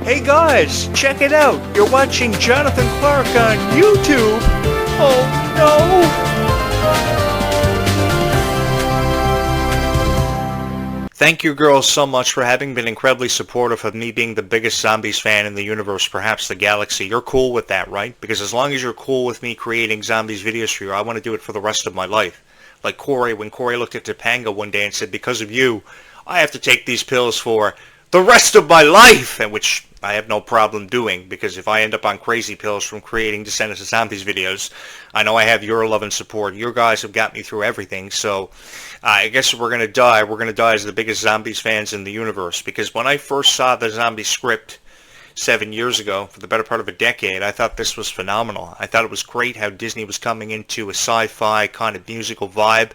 Hey guys, check it out. You're watching Jonathan Clarke on YouTube. Oh no. Thank you girls so much for having been incredibly supportive of me being the biggest zombies fan in the universe, perhaps the galaxy. You're cool with that, right? Because as long as you're cool with me creating zombies videos for you, I want to do it for the rest of my life. Like Corey, when Corey looked at Topanga one day and said, because of you, I have to take these pills for the rest of my life, and which I have no problem doing, because if I end up on crazy pills from creating Descendants of Zombies videos, I know I have your love and support. You guys have got me through everything, so I guess we're going to die. We're going to die as the biggest zombies fans in the universe, because when I first saw the zombie script 7 years ago, for the better part of a decade, I thought this was phenomenal. I thought it was great how Disney was coming into a sci-fi kind of musical vibe.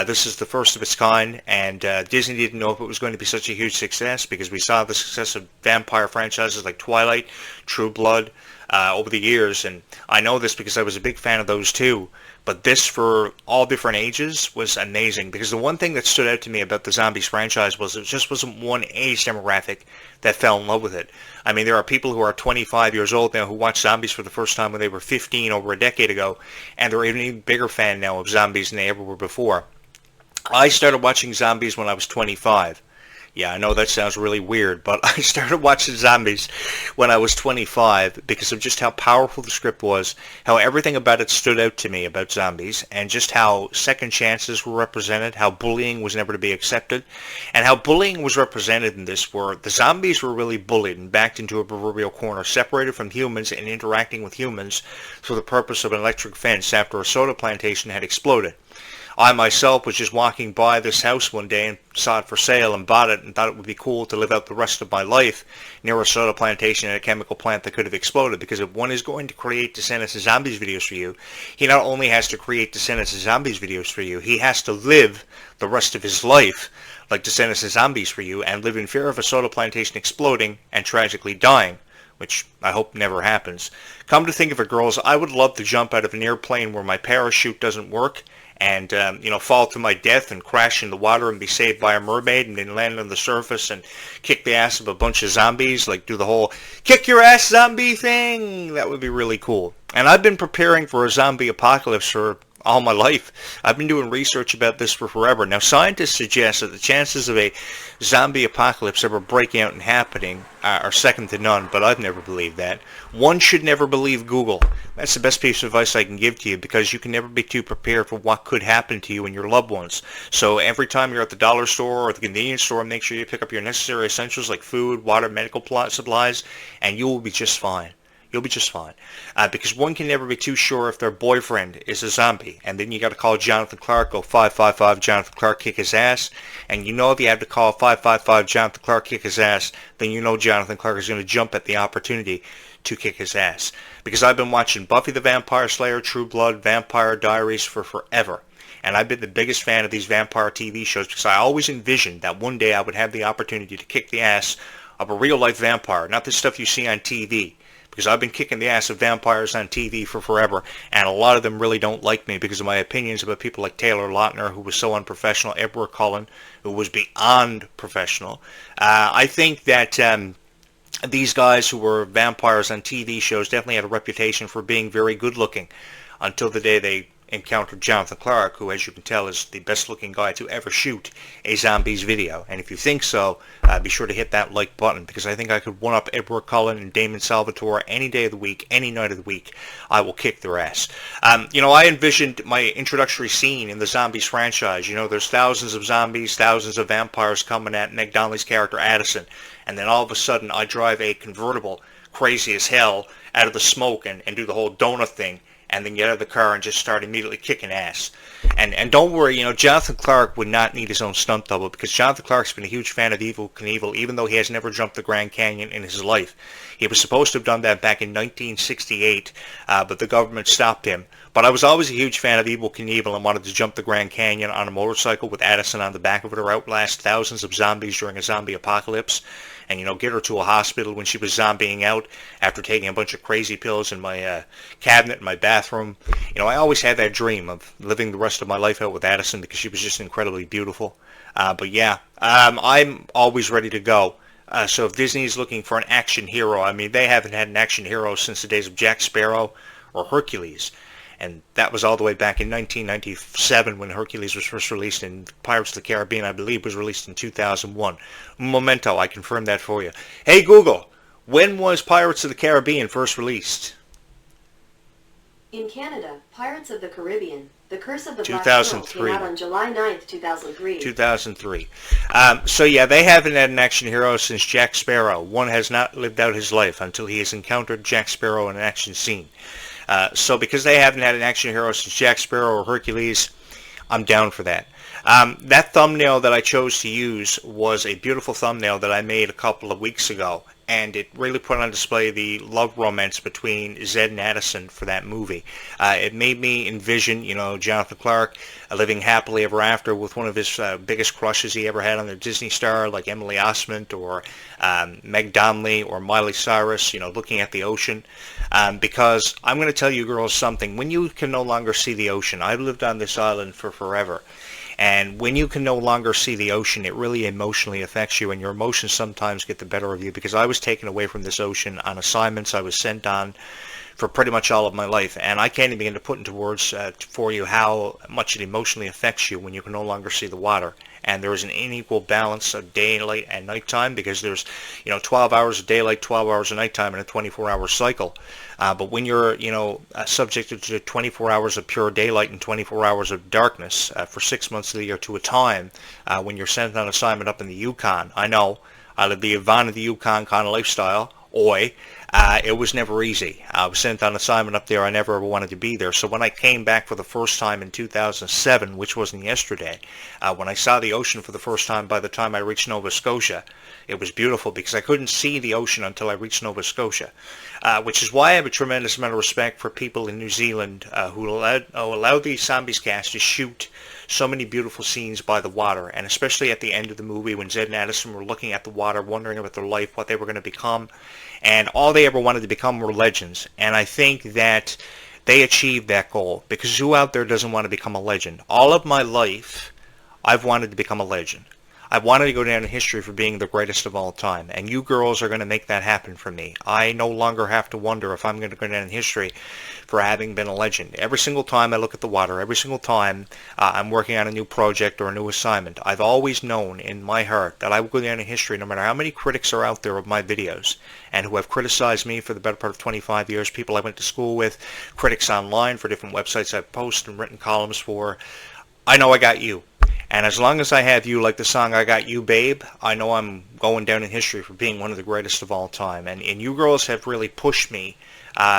This is the first of its kind, and Disney didn't know if it was going to be such a huge success, because we saw the success of vampire franchises like Twilight, True Blood, over the years, and I know this because I was a big fan of those too. But this, for all different ages, was amazing, because the one thing that stood out to me about the Zombies franchise was it just wasn't one age demographic that fell in love with it. I mean, there are people who are 25 years old now who watched Zombies for the first time when they were 15 over a decade ago, and they're an even bigger fan now of Zombies than they ever were before. I started watching Zombies when I was 25. Yeah, I know that sounds really weird, but I started watching Zombies when I was 25 because of just how powerful the script was, how everything about it stood out to me about zombies, and just how second chances were represented, how bullying was never to be accepted, and how bullying was represented in this, where the zombies were really bullied and backed into a proverbial corner, separated from humans and interacting with humans for the purpose of an electric fence after a soda plantation had exploded. I myself was just walking by this house one day and saw it for sale and bought it and thought it would be cool to live out the rest of my life near a soda plantation and a chemical plant that could have exploded, because if one is going to create Descendants of Zombies videos for you, he not only has to create Descendants of Zombies videos for you, he has to live the rest of his life like Descendants of Zombies for you and live in fear of a soda plantation exploding and tragically dying, which I hope never happens. Come to think of it, girls, I would love to jump out of an airplane where my parachute doesn't work and fall to my death and crash in the water and be saved by a mermaid and then land on the surface and kick the ass of a bunch of zombies, like do the whole kick your ass zombie thing. That would be really cool. And I've been preparing for a zombie apocalypse for all my life. I've been doing research about this for forever. Now, scientists suggest that the chances of a zombie apocalypse ever breaking out and happening are second to none, but I've never believed that. One should never believe Google. That's the best piece of advice I can give to you, because you can never be too prepared for what could happen to you and your loved ones. So every time you're at the dollar store or the convenience store, make sure you pick up your necessary essentials like food, water, medical supplies, and you will be just fine. You'll be just fine. Because one can never be too sure if their boyfriend is a zombie. And then you got to call Jonathan Clarke, go 555 Jonathan Clarke, kick his ass. And you know if you have to call 555 Jonathan Clarke, kick his ass, then you know Jonathan Clarke is going to jump at the opportunity to kick his ass. Because I've been watching Buffy the Vampire Slayer, True Blood, Vampire Diaries for forever. And I've been the biggest fan of these vampire TV shows because I always envisioned that one day I would have the opportunity to kick the ass of a real-life vampire, not the stuff you see on TV. Because I've been kicking the ass of vampires on TV for forever, and a lot of them really don't like me because of my opinions about people like Taylor Lautner, who was so unprofessional, Edward Cullen, who was beyond professional. I think that these guys who were vampires on TV shows definitely had a reputation for being very good-looking until the day they encountered Jonathan Clarke, who, as you can tell, is the best-looking guy to ever shoot a zombies video. And if you think so, be sure to hit that like button, because I think I could one-up Edward Cullen and Damon Salvatore any day of the week, any night of the week. I will kick their ass. I envisioned my introductory scene in the Zombies franchise. There's thousands of zombies, thousands of vampires coming at Meg Donnelly's character, Addison. And then all of a sudden, I drive a convertible, crazy as hell, out of the smoke and do the whole donut thing, and then get out of the car and just start immediately kicking ass. And don't worry, Jonathan Clarke would not need his own stunt double, because Jonathan Clarke's been a huge fan of Evel Knievel, even though he has never jumped the Grand Canyon in his life. He was supposed to have done that back in 1968, but the government stopped him. But I was always a huge fan of Evel Knievel and wanted to jump the Grand Canyon on a motorcycle with Addison on the back of it, or outlast thousands of zombies during a zombie apocalypse, and get her to a hospital when she was zombieing out after taking a bunch of crazy pills in my cabinet in my bathroom. I always had that dream of living the rest of my life out with Addison because she was just incredibly beautiful. But yeah, I'm always ready to go. So if Disney is looking for an action hero, I mean, they haven't had an action hero since the days of Jack Sparrow or Hercules. And that was all the way back in 1997 when Hercules was first released, and Pirates of the Caribbean, I believe, was released in 2001. Memento, I confirmed that for you. Hey Google, when was Pirates of the Caribbean first released? In Canada, Pirates of the Caribbean, The Curse of the Black 2003. Pearl came out on July 9th, 2003. 2003. So yeah, they haven't had an action hero since Jack Sparrow. One has not lived out his life until he has encountered Jack Sparrow in an action scene. So because they haven't had an action hero since Jack Sparrow or Hercules, I'm down for that. That thumbnail that I chose to use was a beautiful thumbnail that I made a couple of weeks ago, and it really put on display the love romance between Zed and Addison for that movie. It made me envision, Jonathan Clarke living happily ever after with one of his biggest crushes he ever had on a Disney star, like Emily Osment or Meg Donnelly or Miley Cyrus, looking at the ocean. Because I'm going to tell you girls something. When you can no longer see the ocean, I've lived on this island for forever. And when you can no longer see the ocean, it really emotionally affects you, and your emotions sometimes get the better of you, because I was taken away from this ocean on assignments I was sent on for pretty much all of my life, and I can't even begin to put into words for you how much it emotionally affects you when you can no longer see the water. And there is an unequal balance of daylight and nighttime, because there's 12 hours of daylight, 12 hours of nighttime in a 24-hour cycle. But when you're subjected to 24 hours of pure daylight and 24 hours of darkness for 6 months of the year to a time, when you're sent on assignment up in the Yukon, I know I live the Yvonne of the Yukon kind of lifestyle. It was never easy. I was sent on assignment up there. I never ever wanted to be there. So when I came back for the first time in 2007, which wasn't yesterday, when I saw the ocean for the first time, by the time I reached Nova Scotia, it was beautiful, because I couldn't see the ocean until I reached Nova Scotia, which is why I have a tremendous amount of respect for people in New Zealand who allow the Zombies cast to shoot so many beautiful scenes by the water, and especially at the end of the movie when Zed and Addison were looking at the water, wondering about their life, what they were going to become, and all they ever wanted to become were legends. And I think that they achieved that goal, because who out there doesn't want to become a legend? All of my life, I've wanted to become a legend. I've wanted to go down in history for being the greatest of all time, and you girls are going to make that happen for me. I no longer have to wonder if I'm going to go down in history for having been a legend. Every single time I look at the water, every single time I'm working on a new project or a new assignment, I've always known in my heart that I will go down in history no matter how many critics are out there of my videos and who have criticized me for the better part of 25 years, people I went to school with, critics online for different websites I've posted and written columns for. I know I got you. And as long as I have you, like the song I Got You Babe, I know I'm going down in history for being one of the greatest of all time. And you girls have really pushed me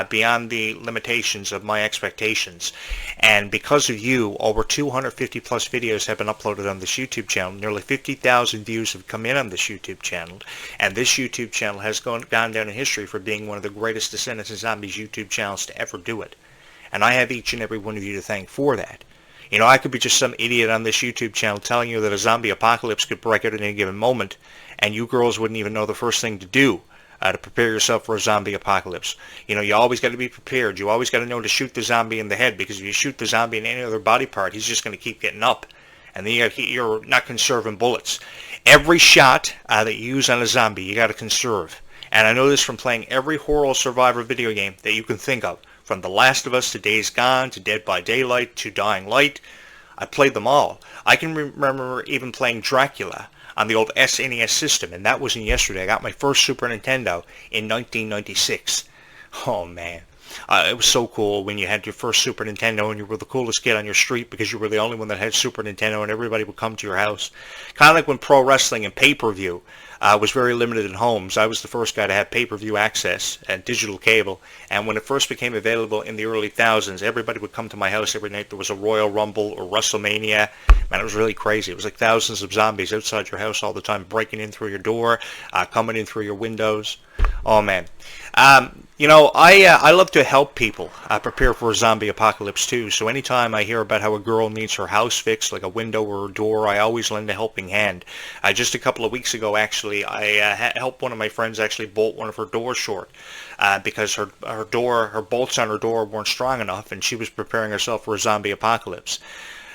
beyond the limitations of my expectations. And because of you, over 250 plus videos have been uploaded on this YouTube channel. Nearly 50,000 views have come in on this YouTube channel. And this YouTube channel has gone down in history for being one of the greatest Descendants and Zombies YouTube channels to ever do it. And I have each and every one of you to thank for that. I could be just some idiot on this YouTube channel telling you that a zombie apocalypse could break out at any given moment, and you girls wouldn't even know the first thing to do to prepare yourself for a zombie apocalypse. You always got to be prepared. You always got to know to shoot the zombie in the head, because if you shoot the zombie in any other body part, he's just going to keep getting up, and then you're not conserving bullets. Every shot that you use on a zombie, you got to conserve. And I know this from playing every horror survivor video game that you can think of. From The Last of Us to Days Gone to Dead by Daylight to Dying Light. I played them all. I can remember even playing Dracula on the old SNES system, and that wasn't yesterday. I got my first Super Nintendo in 1996. Oh man. It was so cool when you had your first Super Nintendo and you were the coolest kid on your street because you were the only one that had Super Nintendo, and everybody would come to your house. Kind of like when pro wrestling and pay-per-view was very limited in homes. I was the first guy to have pay-per-view access and digital cable, and when it first became available in the early thousands, everybody would come to my house every night. There was a Royal Rumble or WrestleMania. Man, it was really crazy. It was like thousands of zombies outside your house all the time, breaking in through your door, coming in through your windows. Oh man. I love to help people prepare for a zombie apocalypse too. So anytime I hear about how a girl needs her house fixed, like a window or a door, I always lend a helping hand. Just a couple of weeks ago, actually, I helped one of my friends actually bolt one of her doors short because her bolts on her door weren't strong enough, and she was preparing herself for a zombie apocalypse.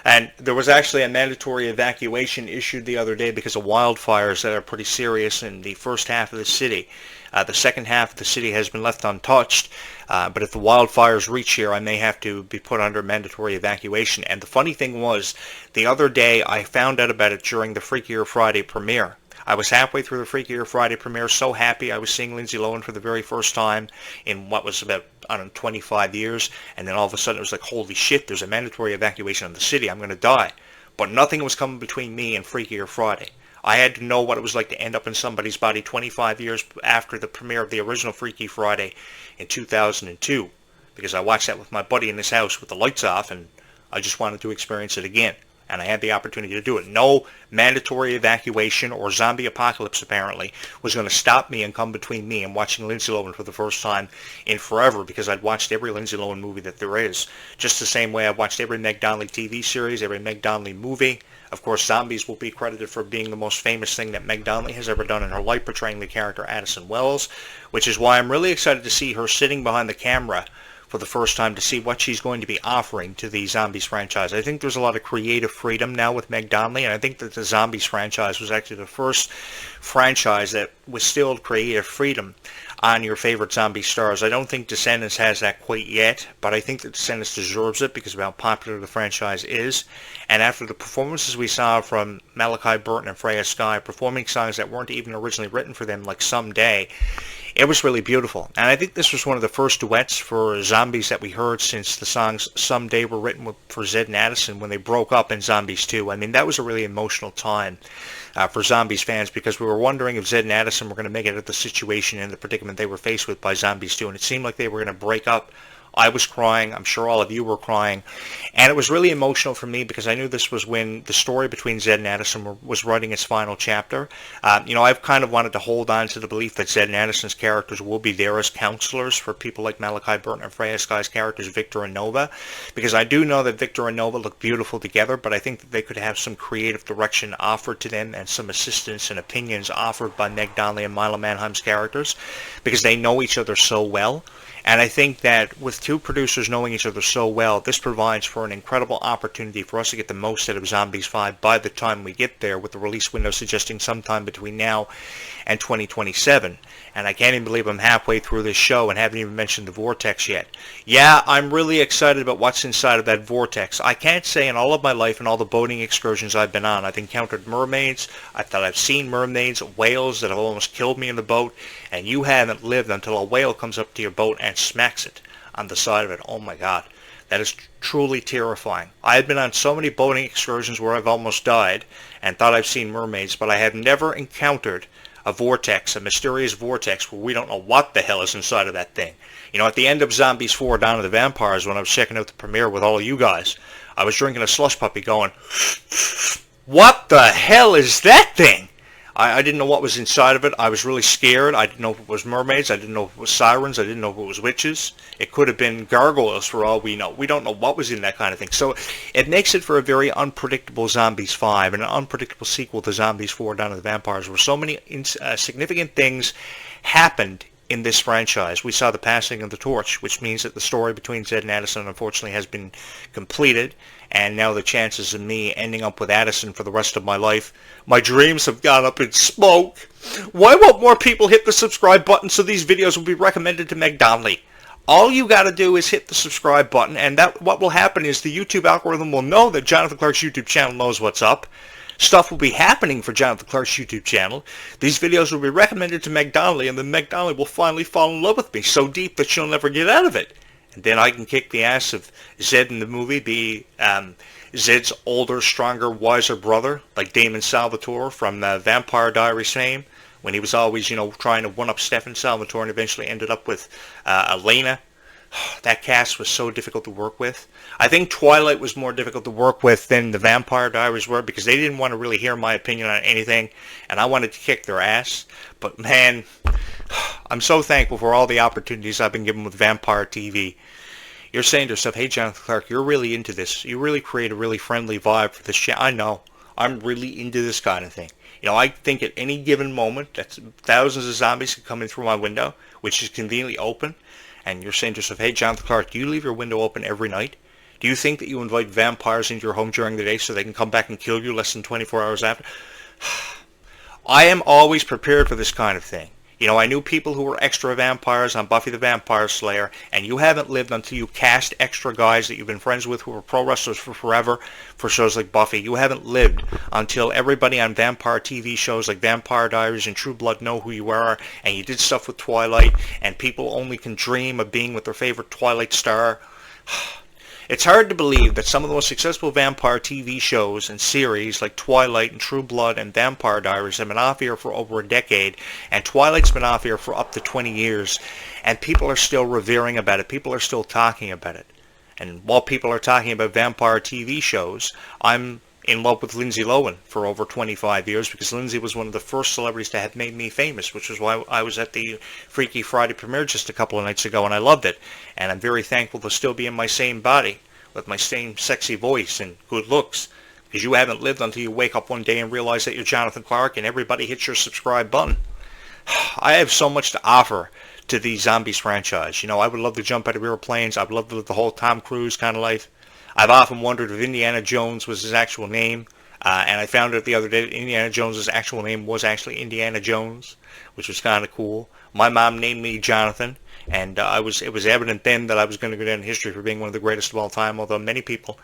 And there was actually a mandatory evacuation issued the other day because of wildfires that are pretty serious in the first half of the city. The second half of the city has been left untouched, but if the wildfires reach here, I may have to be put under mandatory evacuation. And the funny thing was, the other day I found out about it during the Freakier Friday premiere. I was halfway through the Freakier Friday premiere, so happy I was seeing Lindsay Lohan for the very first time in what was about, I don't know, 25 years, and then all of a sudden it was like, holy shit, there's a mandatory evacuation of the city, I'm going to die. But nothing was coming between me and Freakier Friday. I had to know what it was like to end up in somebody's body 25 years after the premiere of the original Freaky Friday in 2002, because I watched that with my buddy in his house with the lights off, and I just wanted to experience it again. And I had the opportunity to do it. No mandatory evacuation or zombie apocalypse, apparently, was going to stop me and come between me and watching Lindsay Lohan for the first time in forever, because I'd watched every Lindsay Lohan movie that there is. Just the same way I've watched every Meg Donnelly TV series, every Meg Donnelly movie. Of course, zombies will be credited for being the most famous thing that Meg Donnelly has ever done in her life, portraying the character Addison Wells, which is why I'm really excited to see her sitting behind the camera for the first time to see what she's going to be offering to the Zombies franchise. I think there's a lot of creative freedom now with Meg Donnelly, and I think that the Zombies franchise was actually the first franchise that withstood creative freedom on your favorite zombie stars. I don't think Descendants has that quite yet, but I think that Descendants deserves it because of how popular the franchise is. And after the performances we saw from Malachi Burton and Freya Skye performing songs that weren't even originally written for them, like Someday, it was really beautiful. And I think this was one of the first duets for Zombies that we heard since the songs Someday were written for Zed and Addison when they broke up in Zombies 2. I mean, that was a really emotional time for Zombies fans, because we were wondering if Zed and Addison were going to make it out of the situation and the predicament they were faced with by Zombies 2, and it seemed like they were going to break up. I was crying. I'm sure all of you were crying. And it was really emotional for me because I knew this was when the story between Zed and Addison was writing its final chapter. I've kind of wanted to hold on to the belief that Zed and Addison's characters will be there as counselors for people like Malachi Burton and Freya Skye's characters, Victor and Nova, because I do know that Victor and Nova look beautiful together, but I think that they could have some creative direction offered to them and some assistance and opinions offered by Meg Donnelly and Milo Manheim's characters, because they know each other so well. And I think that with two producers knowing each other so well, this provides for an incredible opportunity for us to get the most out of Zombies 5 by the time we get there, with the release window suggesting sometime between now and 2027. And I can't even believe I'm halfway through this show and haven't even mentioned the Vortex yet. Yeah, I'm really excited about what's inside of that Vortex. I can't say in all of my life and all the boating excursions I've been on, I've encountered mermaids, I thought I've seen mermaids, whales that have almost killed me in the boat, and you haven't lived until a whale comes up to your boat and smacks it on the side of it. Oh my God. That is truly terrifying. I have been on so many boating excursions where I've almost died and thought I've seen mermaids, but I have never encountered a vortex, a mysterious vortex where we don't know what the hell is inside of that thing. At the end of Zombies 4, Dawn of the Vampires, when I was checking out the premiere with all of you guys, I was drinking a slush puppy going, what the hell is that thing? I didn't know what was inside of it. I was really scared. I didn't know if it was mermaids. I didn't know if it was sirens. I didn't know if it was witches. It could have been gargoyles for all we know. We don't know what was in that kind of thing. So it makes it for a very unpredictable Zombies 5 and an unpredictable sequel to Zombies 4, Dawn of the Vampires, where so many significant things happened in this franchise. We saw the passing of the torch, which means that the story between Zed and Addison unfortunately has been completed, and now the chances of me ending up with Addison for the rest of my life, my dreams have gone up in smoke. Why won't more people hit the subscribe button so these videos will be recommended to Meg Donnelly? All you got to do is hit the subscribe button, and what will happen is the YouTube algorithm will know that Jonathan Clarke's YouTube channel knows what's up. Stuff will be happening for Jonathan Clarke's YouTube channel. These videos will be recommended to Meg Donnelly, and then Meg Donnelly will finally fall in love with me so deep that she'll never get out of it. And then I can kick the ass of Zed in the movie, be Zed's older, stronger, wiser brother, like Damon Salvatore from Vampire Diaries fame, when he was always, trying to one-up Stefan Salvatore and eventually ended up with Elena. That cast was so difficult to work with. I think Twilight was more difficult to work with than the Vampire Diaries were, because they didn't want to really hear my opinion on anything, and I wanted to kick their ass. But man, I'm so thankful for all the opportunities I've been given with Vampire TV. You're saying to yourself, hey Jonathan Clarke, you're really into this. You really create a really friendly vibe for this channel. I know. I'm really into this kind of thing. I think at any given moment that thousands of zombies could come in through my window, which is conveniently open, and you're saying to yourself, hey Jonathan Clarke, do you leave your window open every night? Do you think that you invite vampires into your home during the day so they can come back and kill you less than 24 hours after? I am always prepared for this kind of thing. You know, I knew people who were extra vampires on Buffy the Vampire Slayer, and you haven't lived until you cast extra guys that you've been friends with who were pro wrestlers for forever for shows like Buffy. You haven't lived until everybody on vampire TV shows like Vampire Diaries and True Blood know who you are, and you did stuff with Twilight, and people only can dream of being with their favorite Twilight star. It's hard to believe that some of the most successful vampire TV shows and series like Twilight and True Blood and Vampire Diaries have been off air for over a decade, and Twilight's been off air for up to 20 years, and people are still revering about it. People are still talking about it. And while people are talking about vampire TV shows, I'm in love with Lindsay Lohan for over 25 years because Lindsay was one of the first celebrities to have made me famous, which is why I was at the Freaky Friday premiere just a couple of nights ago, and I loved it. And I'm very thankful to still be in my same body with my same sexy voice and good looks, because you haven't lived until you wake up one day and realize that you're Jonathan Clarke and everybody hits your subscribe button. I have so much to offer to the Zombies franchise. You know, I would love to jump out of airplanes. I would love to live the whole Tom Cruise kind of life. I've often wondered if Indiana Jones was his actual name, and I found out the other day that Indiana Jones' actual name was actually Indiana Jones, which was kind of cool. My mom named me Jonathan, and it was evident then that I was going to go down in history for being one of the greatest of all time, although many people,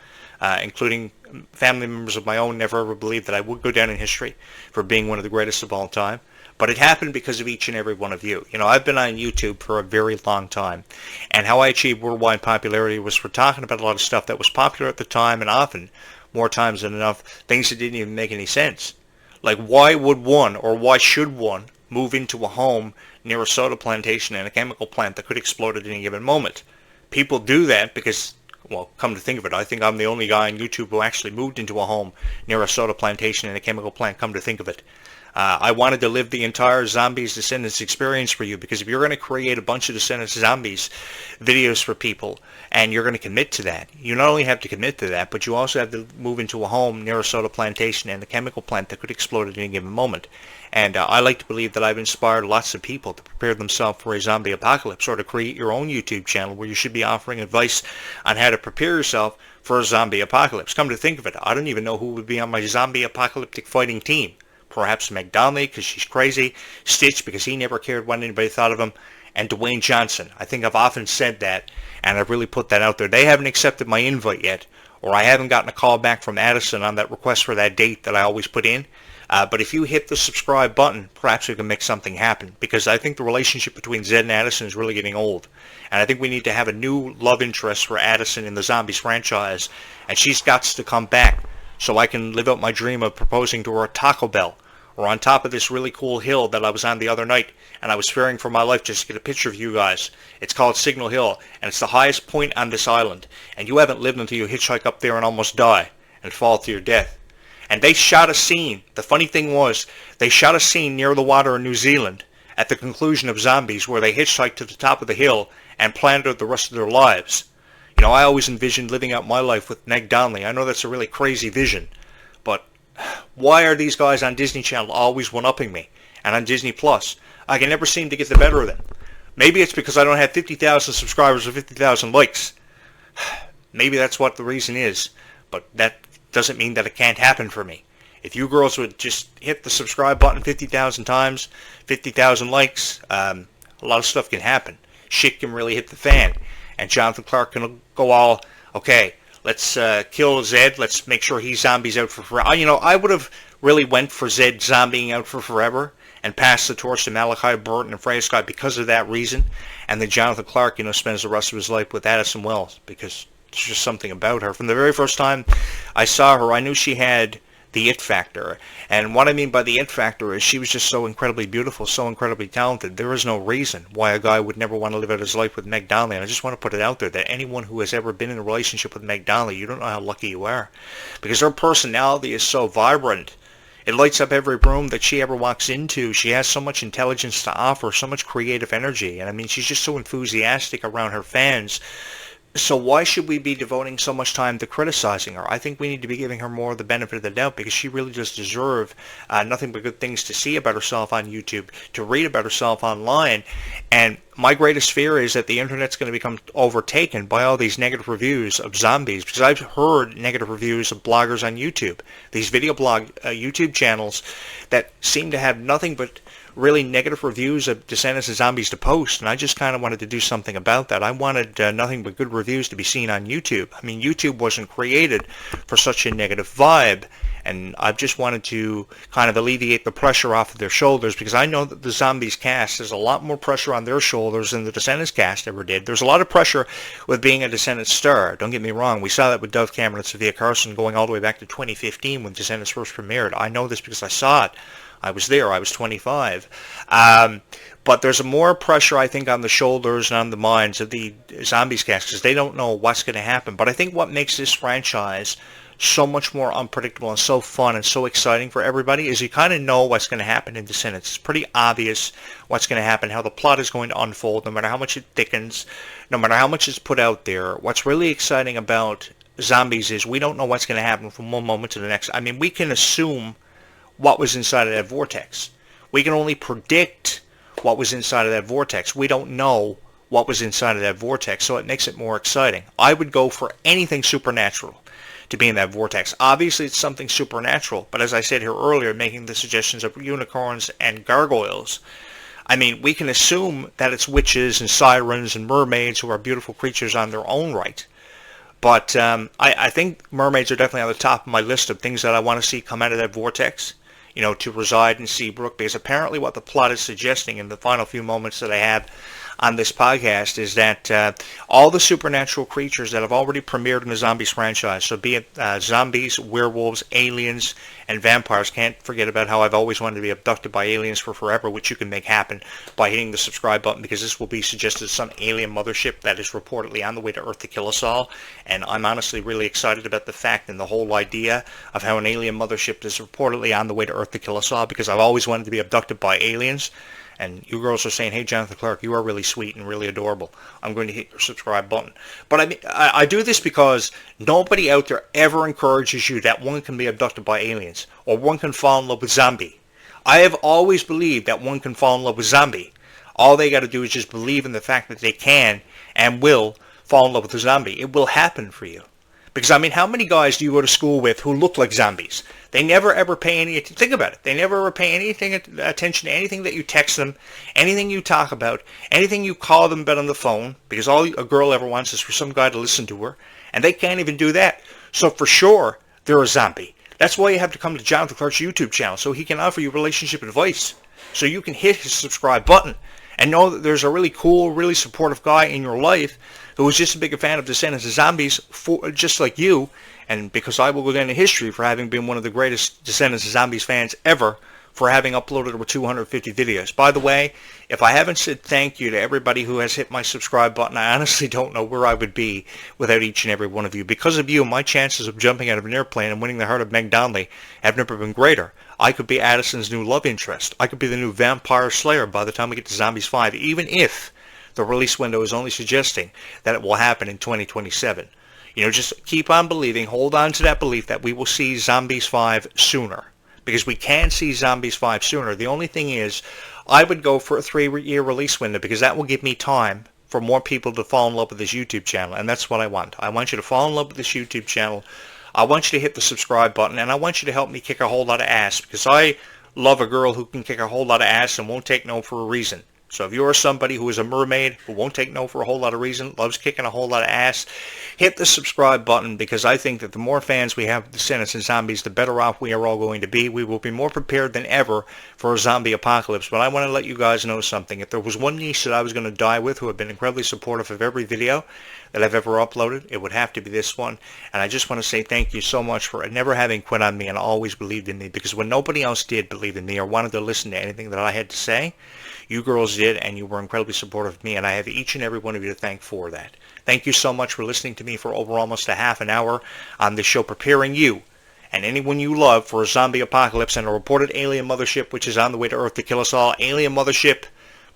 including family members of my own, never ever believed that I would go down in history for being one of the greatest of all time. But it happened because of each and every one of you. You know, I've been on YouTube for a very long time, and how I achieved worldwide popularity was for talking about a lot of stuff that was popular at the time, and often, more times than enough, things that didn't even make any sense. Like, why would one, or why should one, move into a home near a soda plantation and a chemical plant that could explode at any given moment? People do that because, well, come to think of it, I think I'm the only guy on YouTube who actually moved into a home near a soda plantation and a chemical plant, come to think of it. I wanted to live the entire Zombies Descendants experience for you, because if you're going to create a bunch of Descendants Zombies videos for people and you're going to commit to that, you not only have to commit to that, but you also have to move into a home near a soda plantation and a chemical plant that could explode at any given moment. And I like to believe that I've inspired lots of people to prepare themselves for a zombie apocalypse, or to create your own YouTube channel where you should be offering advice on how to prepare yourself for a zombie apocalypse. Come to think of it, I don't even know who would be on my zombie apocalyptic fighting team. Perhaps Meg Donnelly, because she's crazy, Stitch, because he never cared what anybody thought of him, and Dwayne Johnson. I think I've often said that, and I've really put that out there. They haven't accepted my invite yet, or I haven't gotten a call back from Addison on that request for that date that I always put in. But if you hit the subscribe button, perhaps we can make something happen, because I think the relationship between Zed and Addison is really getting old. And I think we need to have a new love interest for Addison in the Zombies franchise, and she's got to come back so I can live out my dream of proposing to her at Taco Bell, or on top of this really cool hill that I was on the other night, and I was fearing for my life just to get a picture of you guys. It's called Signal Hill, and it's the highest point on this island, and you haven't lived until you hitchhike up there and almost die and fall to your death. And they shot a scene. The funny thing was, they shot a scene near the water in New Zealand at the conclusion of Zombies, where they hitchhiked to the top of the hill and planned out the rest of their lives. You know, I always envisioned living out my life with Meg Donnelly. I know that's a really crazy vision, but why are these guys on Disney Channel always one-upping me? And on Disney Plus, I can never seem to get the better of them. Maybe it's because I don't have 50,000 subscribers or 50,000 likes. Maybe that's what the reason is, but that doesn't mean that it can't happen for me. If you girls would just hit the subscribe button 50,000 times, 50,000 likes, a lot of stuff can happen. Shit can really hit the fan, and Jonathan Clarke can go all, okay, let's kill Zed. Let's make sure he's zombies out for forever. You know, I would have really went for Zed zombieing out for forever and passed the torch to Malachi Burton and Freya Scott because of that reason. And then Jonathan Clarke, you know, spends the rest of his life with Addison Wells, because there's just something about her. From the very first time I saw her, I knew she had the it factor. And what I mean by the it factor is she was just so incredibly beautiful, so incredibly talented. There is no reason why a guy would never want to live out his life with Meg Donnelly. And I just want to put it out there that anyone who has ever been in a relationship with Meg Donnelly, you don't know how lucky you are. Because her personality is so vibrant. It lights up every room that she ever walks into. She has so much intelligence to offer, so much creative energy. And I mean, she's just so enthusiastic around her fans. So why should we be devoting so much time to criticizing her? I think we need to be giving her more of the benefit of the doubt because she really does deserve nothing but good things to see about herself on YouTube, to read about herself online. And my greatest fear is that the internet's going to become overtaken by all these negative reviews of zombies, because I've heard negative reviews of bloggers on YouTube, these video blog YouTube channels that seem to have nothing but really negative reviews of Descendants and Zombies to post, and I just kind of wanted to do something about that. I wanted nothing but good reviews to be seen on YouTube. I mean, YouTube wasn't created for such a negative vibe, and I just wanted to kind of alleviate the pressure off of their shoulders, because I know that the Zombies cast has a lot more pressure on their shoulders than the Descendants cast ever did. There's a lot of pressure with being a Descendants star, don't get me wrong. We saw that with Dove Cameron and Sophia Carson going all the way back to 2015 when Descendants first premiered. I know this because I saw it. I was there. I was 25. But there's more pressure, I think, on the shoulders and on the minds of the Zombies cast because they don't know what's going to happen. But I think what makes this franchise so much more unpredictable and so fun and so exciting for everybody is you kind of know what's going to happen in Descendants. It's pretty obvious what's going to happen, how the plot is going to unfold, no matter how much it thickens, no matter how much is put out there. What's really exciting about Zombies is we don't know what's going to happen from one moment to the next. I mean, we can assume what was inside of that vortex. We can only predict what was inside of that vortex. We don't know what was inside of that vortex, so it makes it more exciting. I would go for anything supernatural to be in that vortex. Obviously, it's something supernatural, but as I said here earlier, making the suggestions of unicorns and gargoyles, I mean, we can assume that it's witches and sirens and mermaids who are beautiful creatures on their own right. But I think mermaids are definitely on the top of my list of things that I want to see come out of that vortex, you know, to reside in Seabrook, because apparently what the plot is suggesting in the final few moments that I have on this podcast is that all the supernatural creatures that have already premiered in the Zombies franchise, so be it zombies, werewolves, aliens, and vampires, can't forget about how I've always wanted to be abducted by aliens for forever, which you can make happen by hitting the subscribe button, because this will be suggested some alien mothership that is reportedly on the way to Earth to kill us all, and I'm honestly really excited about the fact and the whole idea of how an alien mothership is reportedly on the way to Earth to kill us all, because I've always wanted to be abducted by aliens. And you girls are saying, hey, Jonathan Clarke, you are really sweet and really adorable. I'm going to hit your subscribe button. But I mean, I do this because nobody out there ever encourages you that one can be abducted by aliens or one can fall in love with zombie. I have always believed that one can fall in love with zombie. All they got to do is just believe in the fact that they can and will fall in love with a zombie. It will happen for you. Because, I mean, how many guys do you go to school with who look like zombies? They never ever pay any attention. Think about it. They never ever pay attention to anything that you text them, anything you talk about, anything you call them about on the phone, because all a girl ever wants is for some guy to listen to her, and they can't even do that. So for sure, they're a zombie. That's why you have to come to Jonathan Clarke's YouTube channel, so he can offer you relationship advice, so you can hit his subscribe button and know that there's a really cool, really supportive guy in your life who is just a big fan of Descendants of Zombies, just like you, and because I will go down in history for having been one of the greatest Descendants of Zombies fans ever, for having uploaded over 250 videos. By the way, if I haven't said thank you to everybody who has hit my subscribe button, I honestly don't know where I would be without each and every one of you. Because of you, my chances of jumping out of an airplane and winning the heart of Meg Donnelly have never been greater. I could be Addison's new love interest. I could be the new vampire slayer by the time we get to Zombies 5, even if the release window is only suggesting that it will happen in 2027. You know, just keep on believing, hold on to that belief that we will see Zombies 5 sooner. Because we can see Zombies 5 sooner. The only thing is, I would go for a 3-year release window, because that will give me time for more people to fall in love with this YouTube channel. And that's what I want. I want you to fall in love with this YouTube channel. I want you to hit the subscribe button, and I want you to help me kick a whole lot of ass, because I love a girl who can kick a whole lot of ass and won't take no for a reason. So if you're somebody who is a mermaid, who won't take no for a whole lot of reason, loves kicking a whole lot of ass, hit the subscribe button, because I think that the more fans we have of Descendants and Zombies, the better off we are all going to be. We will be more prepared than ever for a zombie apocalypse. But I want to let you guys know something. If there was one niche that I was going to die with who have been incredibly supportive of every video that I've ever uploaded, it would have to be this one. And I just want to say thank you so much for never having quit on me and always believed in me, because when nobody else did believe in me or wanted to listen to anything that I had to say, you girls did, and you were incredibly supportive of me, and I have each and every one of you to thank for that. Thank you so much for listening to me for over almost a half an hour on this show, preparing you and anyone you love for a zombie apocalypse and a reported alien mothership which is on the way to Earth to kill us all. Alien mothership,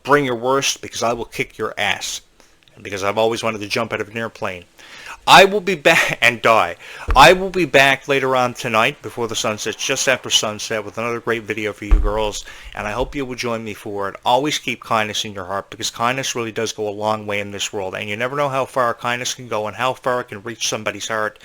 bring your worst, because I will kick your ass. because I've always wanted to jump out of an airplane. I will be back and die. I will be back later on tonight before the sun sets, just after sunset, with another great video for you girls, and I hope you will join me for it. Always keep kindness in your heart, because kindness really does go a long way in this world, and you never know how far kindness can go and how far it can reach somebody's heart.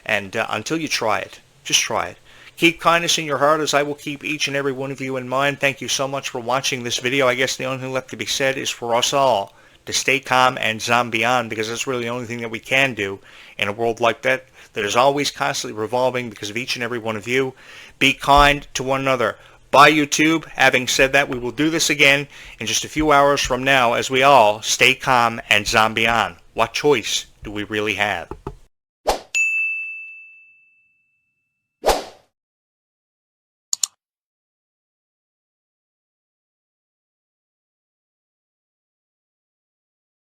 And until you try it, just try it. Keep kindness in your heart, as I will keep each and every one of you in mind. Thank you so much for watching this video. I guess the only thing left to be said is for us all to stay calm and zombie on, because that's really the only thing that we can do in a world like that is always constantly revolving because of each and every one of you. Be kind to one another. Bye, YouTube. Having said that, we will do this again in just a few hours from now as we all stay calm and zombie on. What choice do we really have?